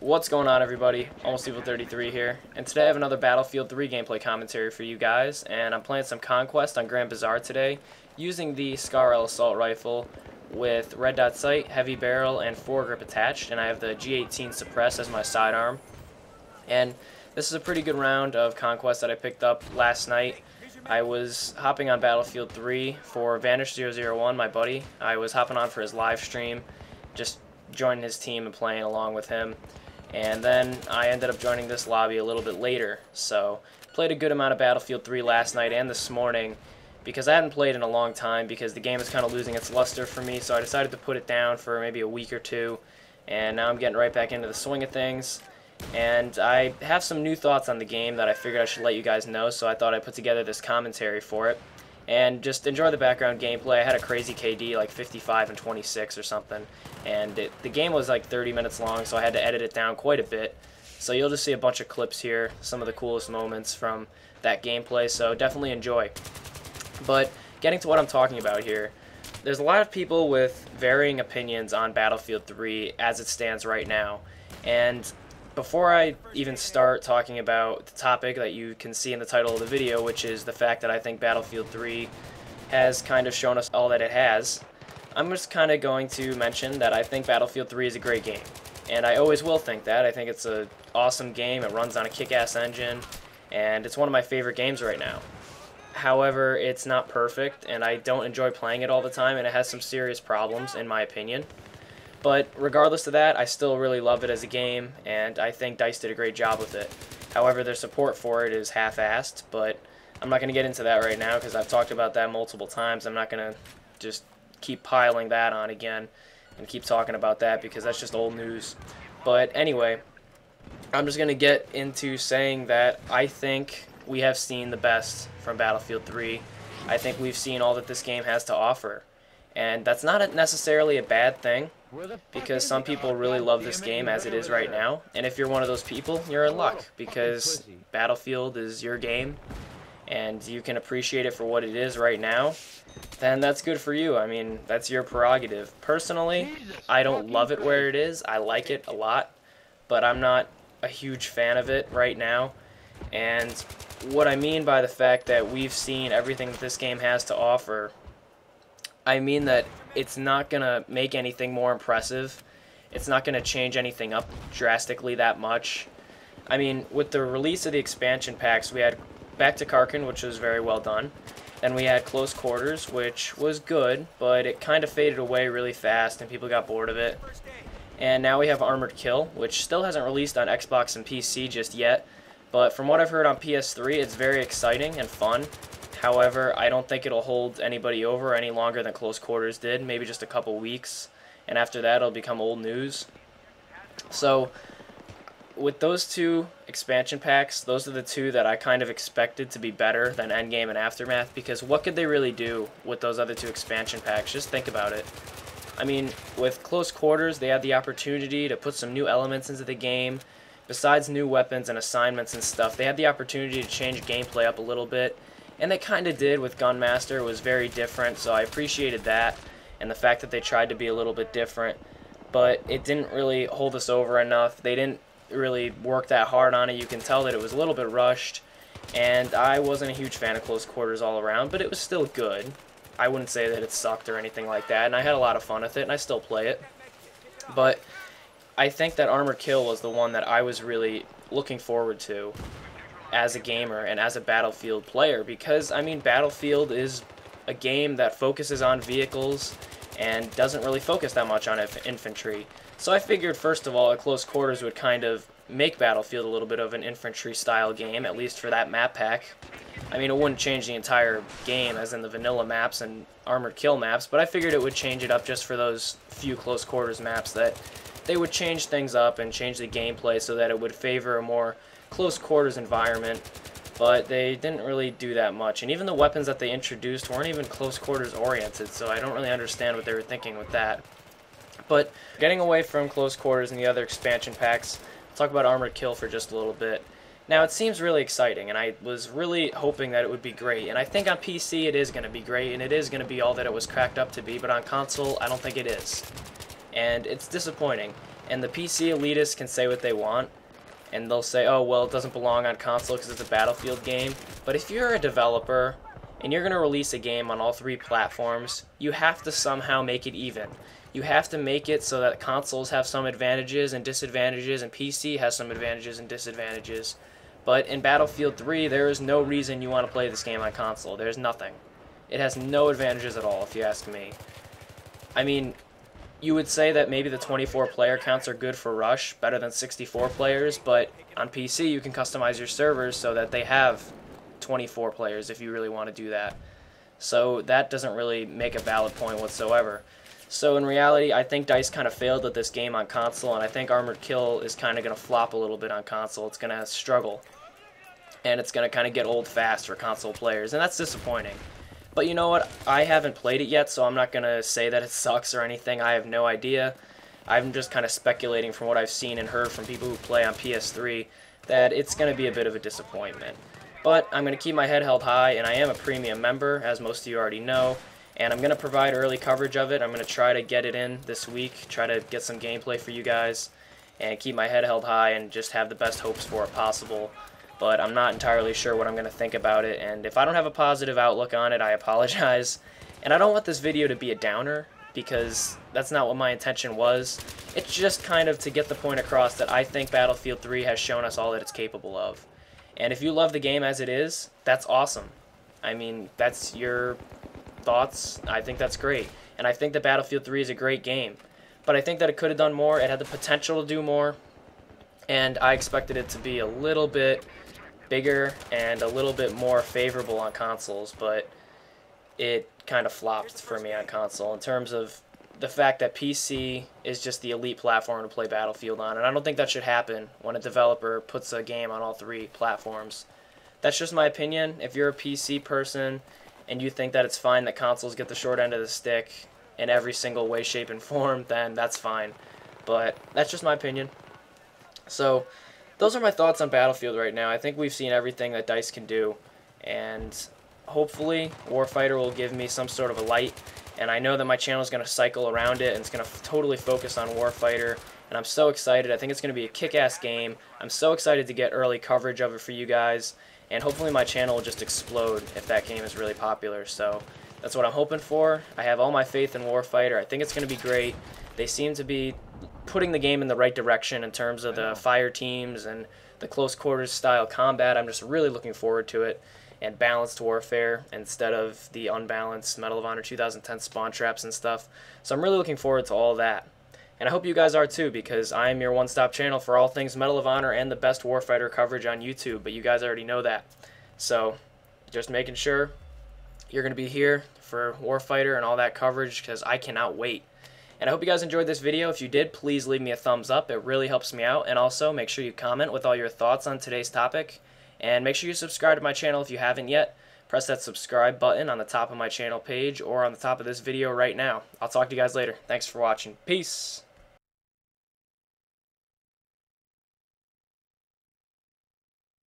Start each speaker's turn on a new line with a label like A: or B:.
A: What's going on, everybody? Almost Evil 33 here, and today I have another Battlefield 3 gameplay commentary for you guys, and I'm playing some Conquest on Grand Bazaar today, using the SCAR-L assault rifle with red dot sight, heavy barrel, and foregrip attached, and I have the G18 Suppress as my sidearm. And this is a pretty good round of Conquest that I picked up last night. I was hopping on Battlefield 3 for Vanish001, my buddy. I was hopping on for his live stream, just joining his team and playing along with him. And then I ended up joining this lobby a little bit later. So played a good amount of Battlefield 3 last night and this morning because I hadn't played in a long time because the game is kind of losing its luster for me. So I decided to put it down for maybe a week or two. And now I'm getting right back into the swing of things. And I have some new thoughts on the game that I figured I should let you guys know. So I thought I'd put together this commentary for it. And just enjoy the background gameplay. I had a crazy KD, like 55 and 26 or something. And the game was like 30 minutes long, so I had to edit it down quite a bit. So you'll just see a bunch of clips here, some of the coolest moments from that gameplay, so definitely enjoy. But getting to what I'm talking about here, there's a lot of people with varying opinions on Battlefield 3 as it stands right now. And before I even start talking about the topic that you can see in the title of the video, which is the fact that I think Battlefield 3 has kind of shown us all that it has, I'm just kind of going to mention that I think Battlefield 3 is a great game. And I always will think that. I think it's an awesome game, it runs on a kick-ass engine, and it's one of my favorite games right now. However, it's not perfect, and I don't enjoy playing it all the time, and it has some serious problems, in my opinion. But regardless of that, I still really love it as a game, and I think DICE did a great job with it. However, their support for it is half-assed, but I'm not going to get into that right now because I've talked about that multiple times. I'm not going to just keep piling that on again and keep talking about that because that's just old news. But anyway, I'm just going to get into saying that I think we have seen the best from Battlefield 3. I think we've seen all that this game has to offer. And that's not necessarily a bad thing, because some people really love this game as it is right now. And if you're one of those people, you're in luck, because Battlefield is your game, and you can appreciate it for what it is right now, then that's good for you. I mean, that's your prerogative. Personally, I don't love it where it is. I like it a lot, but I'm not a huge fan of it right now. And what I mean by the fact that we've seen everything that this game has to offer, I mean that it's not going to make anything more impressive. It's not going to change anything up drastically that much. I mean, with the release of the expansion packs, we had Back to Karkin, which was very well done. Then we had Close Quarters, which was good, but it kind of faded away really fast and people got bored of it. And now we have Armored Kill, which still hasn't released on Xbox and PC just yet. But from what I've heard on PS3, it's very exciting and fun. However, I don't think it'll hold anybody over any longer than Close Quarters did, maybe just a couple weeks. And after that, it'll become old news. So with those two expansion packs, those are the two that I kind of expected to be better than Endgame and Aftermath, because what could they really do with those other two expansion packs? Just think about it. I mean, with Close Quarters, they had the opportunity to put some new elements into the game. Besides new weapons and assignments and stuff, they had the opportunity to change gameplay up a little bit, and they kind of did with Gunmaster. It was very different, so I appreciated that, and the fact that they tried to be a little bit different, but it didn't really hold us over enough. They didn't really work that hard on it. You can tell that it was a little bit rushed, and I wasn't a huge fan of Close Quarters all around, but it was still good. I wouldn't say that it sucked or anything like that, and I had a lot of fun with it, and I still play it. But I think that Armored Kill was the one that I was really looking forward to as a gamer and as a Battlefield player, because, I mean, Battlefield is a game that focuses on vehicles and doesn't really focus that much on infantry. So I figured, first of all, at Close Quarters would kind of make Battlefield a little bit of an infantry-style game, at least for that map pack. I mean, it wouldn't change the entire game, as in the vanilla maps and Armored Kill maps, but I figured it would change it up just for those few Close Quarters maps, that they would change things up and change the gameplay so that it would favor a more Close Quarters environment, but they didn't really do that much. And even the weapons that they introduced weren't even Close Quarters oriented, so I don't really understand what they were thinking with that. But getting away from Close Quarters and the other expansion packs, I'll talk about Armored Kill for just a little bit. Now, it seems really exciting, and I was really hoping that it would be great. And I think on PC it is going to be great, and it is going to be all that it was cracked up to be, but on console, I don't think it is. And it's disappointing. And the PC elitists can say what they want, and they'll say, oh, well, it doesn't belong on console because it's a Battlefield game. But if you're a developer and you're going to release a game on all 3 platforms, you have to somehow make it even. You have to make it so that consoles have some advantages and disadvantages, and PC has some advantages and disadvantages. But in Battlefield 3, there is no reason you want to play this game on console. There's nothing. It has no advantages at all, if you ask me. I mean, you would say that maybe the 24 player counts are good for Rush, better than 64 players, but on PC you can customize your servers so that they have 24 players if you really want to do that. So that doesn't really make a valid point whatsoever. So in reality, I think DICE kind of failed at this game on console, and I think Armored Kill is kind of going to flop a little bit on console. It's going to struggle, and it's going to kind of get old fast for console players, and that's disappointing. But you know what? I haven't played it yet, so I'm not going to say that it sucks or anything. I have no idea. I'm just kind of speculating from what I've seen and heard from people who play on PS3 that it's going to be a bit of a disappointment. But I'm going to keep my head held high, and I am a premium member, as most of you already know, and I'm going to provide early coverage of it. I'm going to try to get it in this week, try to get some gameplay for you guys, and keep my head held high and just have the best hopes for it possible. But I'm not entirely sure what I'm going to think about it, and if I don't have a positive outlook on it, I apologize. And I don't want this video to be a downer, because that's not what my intention was. It's just kind of to get the point across that I think Battlefield 3 has shown us all that it's capable of. And if you love the game as it is, that's awesome. I mean, that's your thoughts. I think that's great. And I think that Battlefield 3 is a great game. But I think that it could have done more. It had the potential to do more. And I expected it to be a little bit bigger and a little bit more favorable on consoles, but it kind of flopped for me on console in terms of the fact that PC is just the elite platform to play Battlefield on, and I don't think that should happen when a developer puts a game on all 3 platforms. That's just my opinion. If you're a PC person and you think that it's fine that consoles get the short end of the stick in every single way, shape, and form, then that's fine. But that's just my opinion. So those are my thoughts on Battlefield right now. I think we've seen everything that DICE can do, and hopefully Warfighter will give me some sort of a light, and I know that my channel is going to cycle around it, and it's going to totally focus on Warfighter, and I'm so excited. I think it's going to be a kick-ass game. I'm so excited to get early coverage of it for you guys, and hopefully my channel will just explode if that game is really popular. So that's what I'm hoping for. I have all my faith in Warfighter. I think it's going to be great. They seem to be putting the game in the right direction in terms of the fire teams and the close quarters style combat. I'm just really looking forward to it, and balanced warfare instead of the unbalanced Medal of Honor 2010 spawn traps and stuff. So I'm really looking forward to all that. And I hope you guys are too, because I am your one-stop channel for all things Medal of Honor and the best Warfighter coverage on YouTube, but you guys already know that. So just making sure you're going to be here for Warfighter and all that coverage, because I cannot wait. And I hope you guys enjoyed this video. If you did, please leave me a thumbs up. It really helps me out. And also, make sure you comment with all your thoughts on today's topic. And make sure you subscribe to my channel if you haven't yet. Press that subscribe button on the top of my channel page or on the top of this video right now. I'll talk to you guys later. Thanks for watching. Peace.